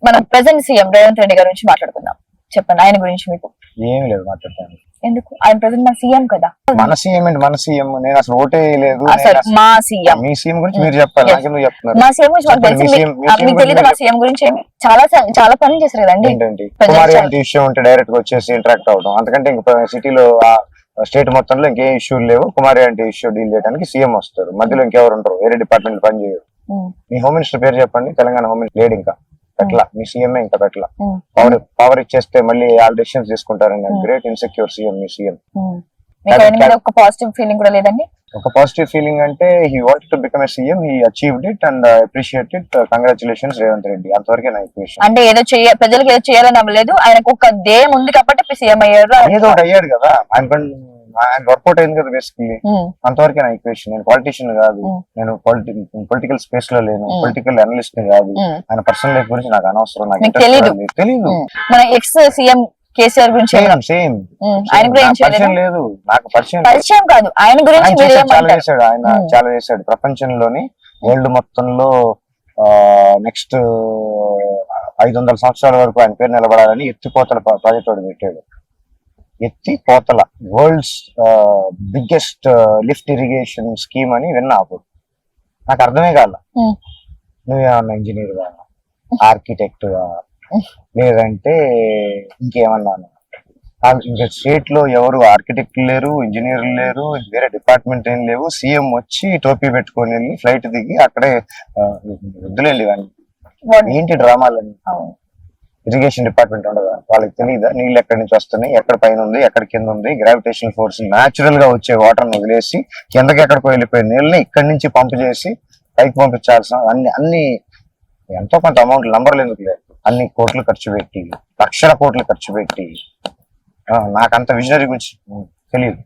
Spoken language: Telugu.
మనం ప్రెసెంట్ సీఎం రేవంత్ రెడ్డి గారి గురించి మాట్లాడుకుందాం. చెప్పండి ఆయన గురించి మీకు. ఏమి లేదు మాట్లాడతాను. ఎందుకు? ఆయన ప్రెసెంట్ మన సీఎం కదా. మన సీఎం ఏంటి? మన సీఎం నేను అసలు ఓటే లేదు. మా సీఎం, మీ సీఎం గురించి మీరు చెప్పాలి, నాకెందుకు చెప్తున్నారు? మా సీఎం గురించి మీకు తెలియదు. మా సీఎం గురించి చాలా పనులు చేశారు కదండి. ఏంటంటే కుమారి అంటే ఇష్యూ ఉంటే డైరెక్ట్ గా వచ్చేసి ఇంటరాక్ట్ అవడం, అంతకంటే ఇంకా సిటీలో స్టేట్ మొత్తంలో ఇంకేం ఇష్యూలు లేవు. కుమారి అంటే ఇష్యూ డీల్ చేయడానికి సీఎం వస్తారు, మధ్యలో ఇంకెవరు ఉంటారు, వేరే డిపార్ట్మెంట్ పని చేయరు. మీ హోమ్ మినిస్టర్ పేరు చెప్పండి. తెలంగాణ హోమ్ మినిస్టర్ లేడు, ఇంకా పెట్టలా. మీ సీఎంఏ ఇంకా పెట్టలా. పవర్ ఇచ్చేస్తే మళ్ళీ ఆల్ డెసిషన్స్ తీసుకుంటారండి. గ్రేట్ ఇన్సెక్యూర్ సీఎం మీ సీఎం. ఒక పాజిటివ్ ఫీలింగ్ కూడా లేదండి. ఒక పాజిటివ్ ఫీలింగ్ అంటే he wanted to become a CM, he achieved it and appreciate it. Congratulations Revanth Reddy. అంతవరకే నా ఈక్వేషన్. అంటే ఏదో ప్రజలకు ఏదో చేయాలని అవ్వలేదు, ఆయనకు ఒక ధ్యేయం ఉంది కాబట్టి సీఎం అయ్యారు. ఏదో ఒకటి అయ్యాడు కదా, ఆయన వర్కౌట్ అయింది కదా బేసికలీ. అంతవరకే నా ఈక్వేషన్. నేను పాలిటిషియన్ కాదు, నేను పొలిటికల్ స్పేస్ లో లేను, పొలిటికల్ అనలిస్ట్ కాదు. ఆయన పర్సనల్ లైఫ్ గురించి నాకు అనవసరం, నాకు తెలీదు. మన ఎక్స్ సీఎం కేసీఆర్ గురించి సేమ్ ఆయన లేదు, నాకు పరిచయం కాదు. ఆయన గురించి చాలా చేశాడు. ఆయన చాలా చేశాడు ప్రపంచంలోని. వరల్డ్ మొత్తంలో నెక్స్ట్ 500 సంవత్సరాల వరకు ఆయన పేరు నిలబడాలని ఎత్తిపోతల ప్రాజెక్ట్ ఒకటి పెట్టాడు. ఎత్తిపోతల world's biggest lift irrigation scheme అని విన్నా. అప్పుడు నాకు అర్థమే కాల. నువ్వేమన్నా ఇంజనీర్ గా, ఆర్కిటెక్ట్ గా, లేదంటే ఇంకేమన్నాను. ఇంకా స్టేట్ లో ఎవరు ఆర్కిటెక్ట్ లేరు, ఇంజనీర్లు లేరు, వేరే డిపార్ట్మెంట్ ఏం లేవు. సీఎం వచ్చి టోపీ పెట్టుకొని వెళ్ళి ఫ్లైట్ దిగి అక్కడే వద్దులేండి ఇవన్నీ ఏంటి డ్రామాలని. ఇరిగేషన్ డిపార్ట్మెంట్ ఉండదా? వాళ్ళకి తెలియదా నీళ్ళు ఎక్కడి నుంచి వస్తున్నాయి, ఎక్కడ పైన ఉంది, ఎక్కడ కింద ఉంది? గ్రావిటేషనల్ ఫోర్స్ న్యాచురల్ గా వచ్చే వాటర్ ని వదిలేసి కిందకి ఎక్కడికి వెళ్ళిపోయే నీళ్ళని ఇక్కడి నుంచి పంప్ చేసి పైకి పంపించాల్సిన అన్ని ఎంతో కొంత అమౌంట్ నంబర్లు ఎందుకు లేదు, అన్ని కోట్లు ఖర్చు పెట్టి, లక్షల కోట్లు ఖర్చు పెట్టి. నాకంత విజనరీ గురించి తెలియదు.